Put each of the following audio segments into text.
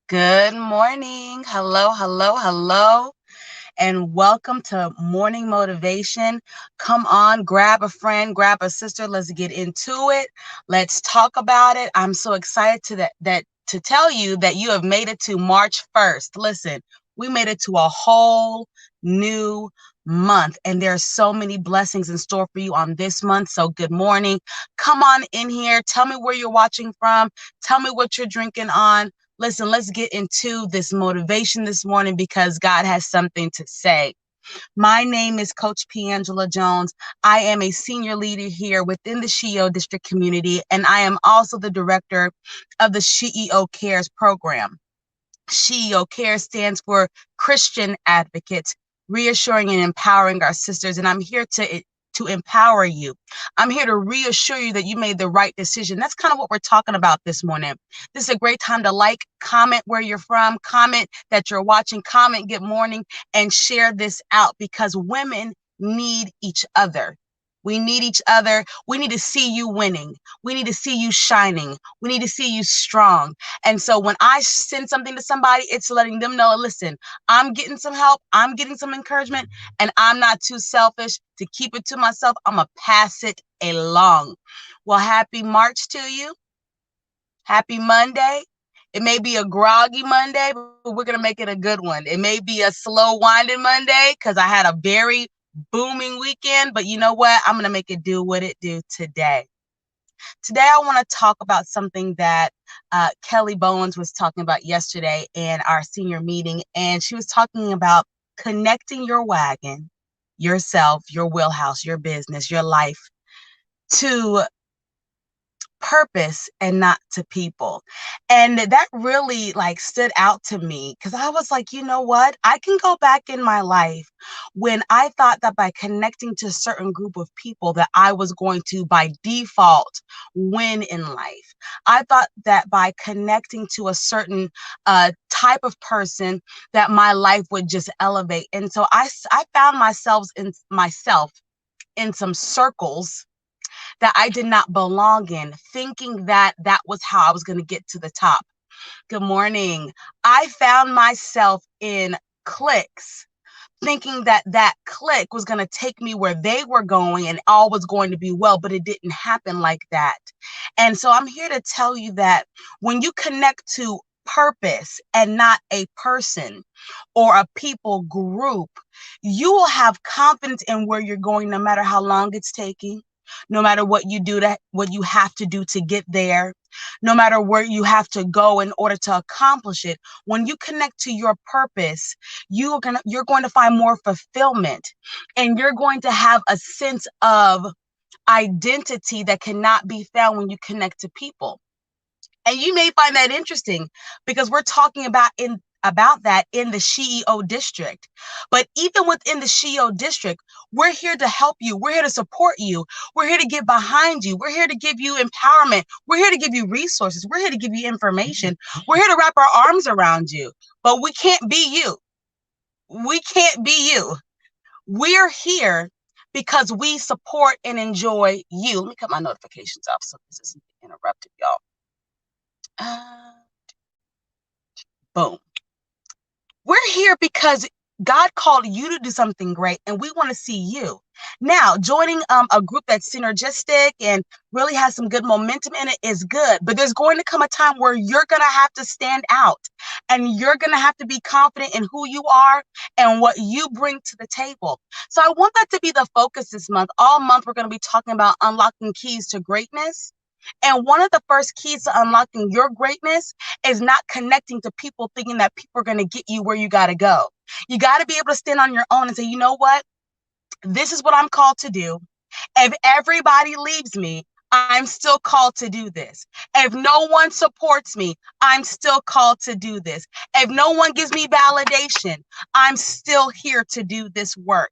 Good morning. Hello, hello, hello, and welcome to Morning Motivation. Come on, grab a friend, grab a sister. Let's get into it. Let's talk about it. I'm so excited to tell you that you have made it to March 1st. Listen, we made it to a whole new month, and there are so many blessings in store for you on this month. So good morning. Come on in here. Tell me where you're watching from. Tell me what you're drinking on. Listen, let's get into this motivation this morning because God has something to say. My name is Coach P. Angela Jones. I am a senior leader here within the SheEO district community, and I am also the director of the SheEO C.A.R.E.S program. SheEO C.A.R.E.S stands for Christian Advocates, reassuring and empowering our sisters. And I'm here to empower you. I'm here to reassure you that you made the right decision. That's kind of what we're talking about this morning. This is a great time to like, comment where you're from, comment that you're watching, comment good morning, and share this out because women need each other. We need each other. We need to see you winning. We need to see you shining. We need to see you strong. And so when I send something to somebody, it's letting them know, listen, I'm getting some help. I'm getting some encouragement, and I'm not too selfish to keep it to myself. I'm going to pass it along. Well, happy March to you. Happy Monday. It may be a groggy Monday, but we're going to make it a good one. It may be a slow winding Monday because I had a very booming weekend, but you know what? I'm going to make it do what it do today. Today, I want to talk about something that Kelly Bowens was talking about yesterday in our senior meeting, and she was talking about connecting your wagon, yourself, your wheelhouse, your business, your life to purpose and not to people. And that really stood out to me because I was like, you know what? I can go back in my life when I thought that by connecting to a certain group of people that I was going to by default win in life. I thought that by connecting to a certain type of person that my life would just elevate. And so I found myself in some circles that I did not belong in, thinking that that was how I was going to get to the top. Good morning. I found myself in cliques, thinking that that clique was going to take me where they were going and all was going to be well, but it didn't happen like that. And so I'm here to tell you that when you connect to purpose and not a person or a people group, you will have confidence in where you're going, no matter how long it's taking, no matter what you have to do to get there, no matter where you have to go in order to accomplish it. When you connect to your purpose, you're going to find more fulfillment, and you're going to have a sense of identity that cannot be found when you connect to people. And you may find that interesting because we're talking about that in the SheEO district. But even within the SheEO district, we're here to help you. We're here to support you. We're here to get behind you. We're here to give you empowerment. We're here to give you resources. We're here to give you information. We're here to wrap our arms around you. But we can't be you. We can't be you. We're here because we support and enjoy you. Let me cut my notifications off so this isn't interrupted, y'all. Boom. We're here because God called you to do something great, and we want to see you. Now, joining a group that's synergistic and really has some good momentum in it is good, but there's going to come a time where you're going to have to stand out, and you're going to have to be confident in who you are and what you bring to the table. So I want that to be the focus this month. All month, we're going to be talking about unlocking keys to greatness. And one of the first keys to unlocking your greatness is not connecting to people thinking that people are going to get you where you got to go. You got to be able to stand on your own and say, you know what? This is what I'm called to do. If everybody leaves me, I'm still called to do this. If no one supports me, I'm still called to do this. If no one gives me validation, I'm still here to do this work.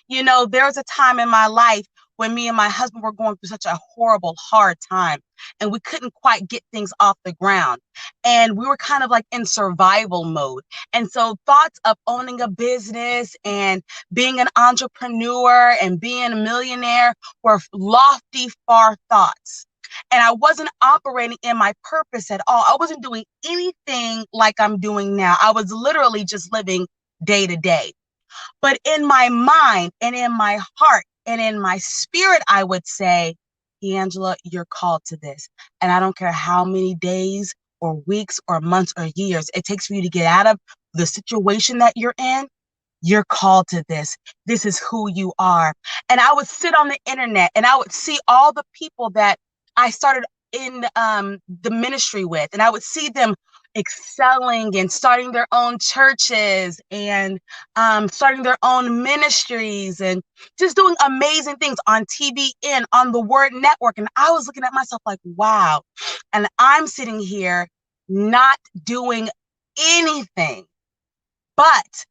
You know, there was a time in my life when me and my husband were going through such a horrible, hard time, and we couldn't quite get things off the ground. And we were kind of like in survival mode. And so thoughts of owning a business and being an entrepreneur and being a millionaire were lofty, far thoughts. And I wasn't operating in my purpose at all. I wasn't doing anything like I'm doing now. I was literally just living day to day. But in my mind and in my heart and in my spirit, I would say, Angela, you're called to this. And I don't care how many days or weeks or months or years it takes for you to get out of the situation that you're in. You're called to this. This is who you are. And I would sit on the internet and I would see all the people that I started in the ministry with, and I would see them excelling and starting their own churches and starting their own ministries and just doing amazing things on TV and on the Word Network. And I was looking at myself like, wow. And I'm sitting here not doing anything. But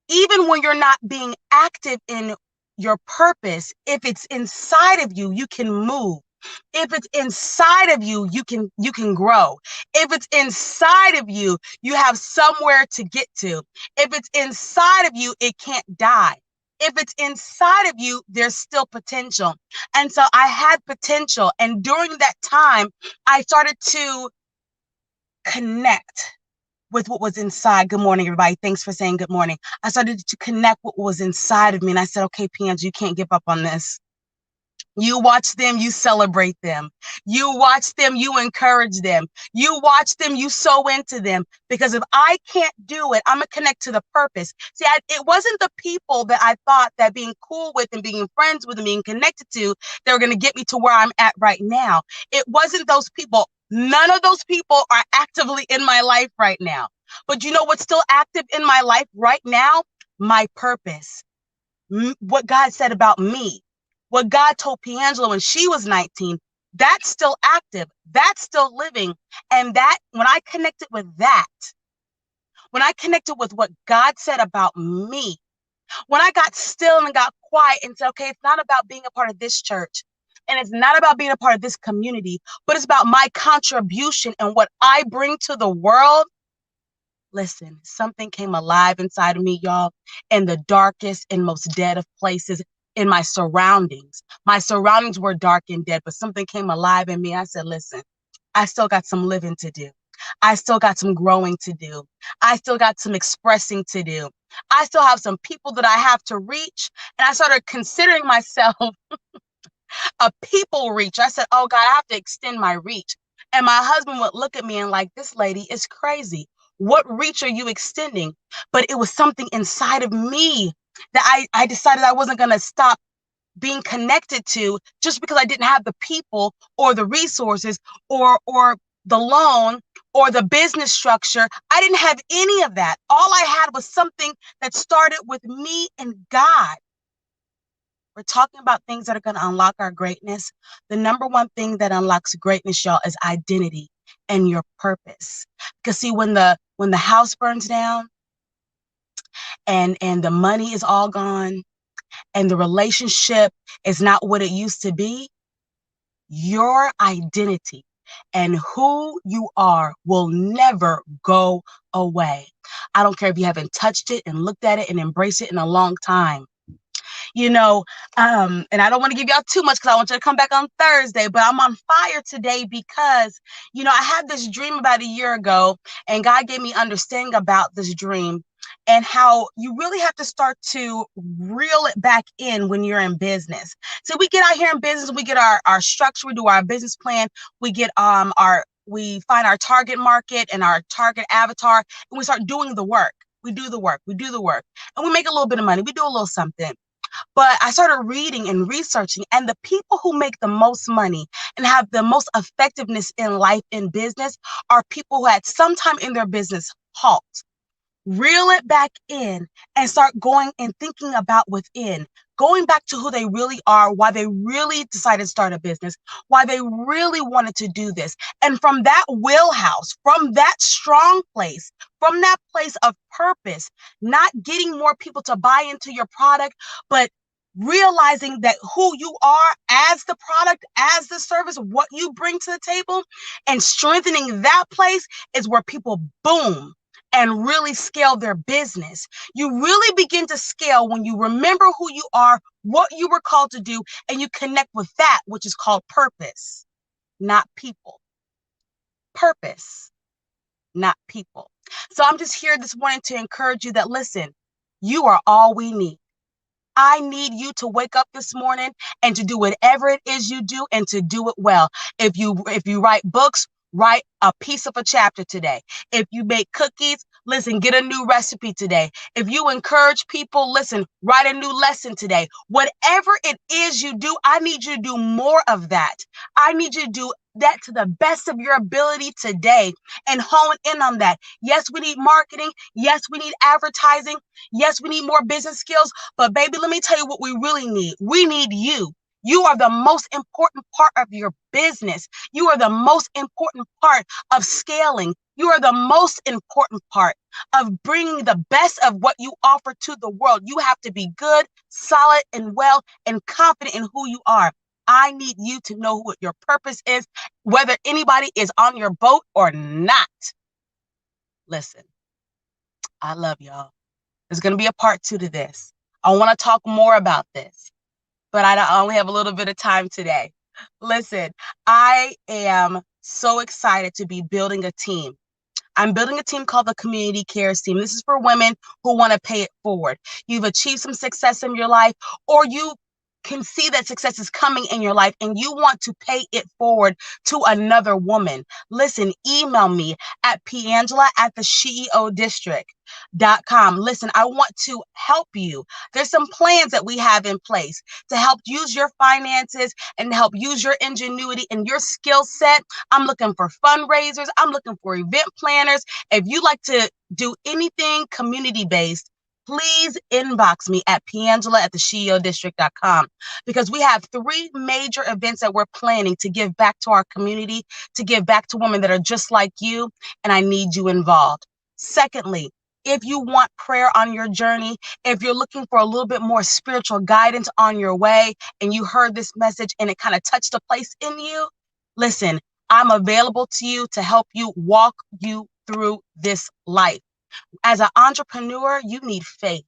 even when you're not being active in your purpose, if it's inside of you, you can move. If it's inside of you, you can grow. If it's inside of you, you have somewhere to get to. If it's inside of you, it can't die. If it's inside of you, there's still potential. And so I had potential. And during that time, I started to connect with what was inside. Good morning, everybody. Thanks for saying good morning. I started to connect what was inside of me. And I said, okay, Pianj, you can't give up on this. You watch them, you celebrate them. You watch them, you encourage them. You watch them, you sow into them. Because if I can't do it, I'm going to connect to the purpose. See, it wasn't the people that I thought that being cool with and being friends with and being connected to, that were going to get me to where I'm at right now. It wasn't those people. None of those people are actively in my life right now. But you know what's still active in my life right now? My purpose. What God said about me. What God told Piangelo when she was 19, that's still active. That's still living. And that, when I connected with that, when I connected with what God said about me, when I got still and got quiet and said, okay, it's not about being a part of this church. And it's not about being a part of this community, but it's about my contribution and what I bring to the world. Listen, something came alive inside of me, y'all, in the darkest and most dead of places in my surroundings. My surroundings were dark and dead, but something came alive in me. I said, listen, I still got some living to do. I still got some growing to do. I still got some expressing to do. I still have some people that I have to reach. And I started considering myself a people reach. I said, oh God, I have to extend my reach. And my husband would look at me and like, this lady is crazy. What reach are you extending? But it was something inside of me that I decided I wasn't going to stop being connected to just because I didn't have the people or the resources or the loan or the business structure. I didn't have any of that. All I had was something that started with me and God. We're talking about things that are going to unlock our greatness. The number one thing that unlocks greatness, y'all, is identity and your purpose. Because see, when the house burns down and the money is all gone and the relationship is not what it used to be, your identity and who you are will never go away. I don't care if you haven't touched it and looked at it and embraced it in a long time. You know, and I don't want to give y'all too much because I want you to come back on Thursday, but I'm on fire today because, you know, I had this dream about a year ago and God gave me understanding about this dream and how you really have to start to reel it back in when you're in business. So we get out here in business, we get our structure, we do our business plan, we get we find our target market and our target avatar, and we start doing the work. We do the work, and we make a little bit of money. We do a little something. But I started reading and researching, and the people who make the most money and have the most effectiveness in life, in business, are people who at some time in their business halt, reel it back in, and start going and thinking about within, going back to who they really are, why they really decided to start a business, why they really wanted to do this. And from that wheelhouse, from that strong place, from that place of purpose, not getting more people to buy into your product, but realizing that who you are as the product, as the service, what you bring to the table, and strengthening that place is where people boom and really scale their business. You really begin to scale when you remember who you are, what you were called to do, and you connect with that, which is called purpose. not people. Purpose, not people. So I'm just here this morning to encourage you that, listen, you are all we need. I need you to wake up this morning and to do whatever it is you do and to do it well. If you write books, write a piece of a chapter today. If you make cookies, listen, get a new recipe today. If you encourage people, listen, write a new lesson today. Whatever it is you do, I need you to do more of that. I need you to do that to the best of your ability today and hone in on that. Yes, we need marketing. Yes, we need advertising. Yes, we need more business skills. But baby, let me tell you what we really need. We need you. You are the most important part of your business. You are the most important part of scaling. You are the most important part of bringing the best of what you offer to the world. You have to be good, solid, and well, and confident in who you are. I need you to know what your purpose is, whether anybody is on your boat or not. Listen, I love y'all. There's going to be a part 2 to this. I want to talk more about this, but I only have a little bit of time today. Listen, I am so excited to be building a team. I'm building a team called the Community Cares team. This is for women who want to pay it forward. You've achieved some success in your life, or you can see that success is coming in your life and you want to pay it forward to another woman. Listen, email me at pangela@thesheeodistrict.com. Listen, I want to help you. There's some plans that we have in place to help use your finances and help use your ingenuity and your skill set. I'm looking for fundraisers. I'm looking for event planners. If you like to do anything community-based, please inbox me at pangela@thesheeodistrict.com, because we have 3 major events that we're planning to give back to our community, to give back to women that are just like you, and I need you involved. Secondly, if you want prayer on your journey, if you're looking for a little bit more spiritual guidance on your way, and you heard this message and it kind of touched a place in you, listen, I'm available to you to help you walk you through this life. As an entrepreneur, you need faith.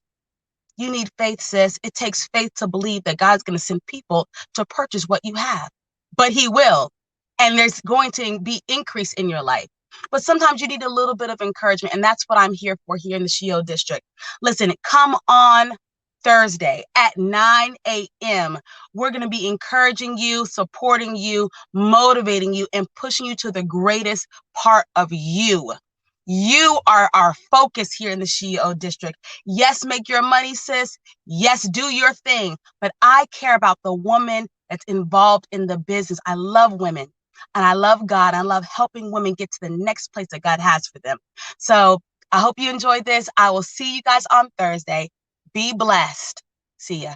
You need faith, sis. It takes faith to believe that God's going to send people to purchase what you have, but He will. And there's going to be increase in your life. But sometimes you need a little bit of encouragement, and that's what I'm here for here in the SheEO district. Listen, come on Thursday at 9 a.m. We're going to be encouraging you, supporting you, motivating you, and pushing you to the greatest part of you. You are our focus here in the SheEO district. Yes, make your money, sis. Yes, do your thing. But I care about the woman that's involved in the business. I love women and I love God. I love helping women get to the next place that God has for them. So I hope you enjoyed this. I will see you guys on Thursday. Be blessed. See ya.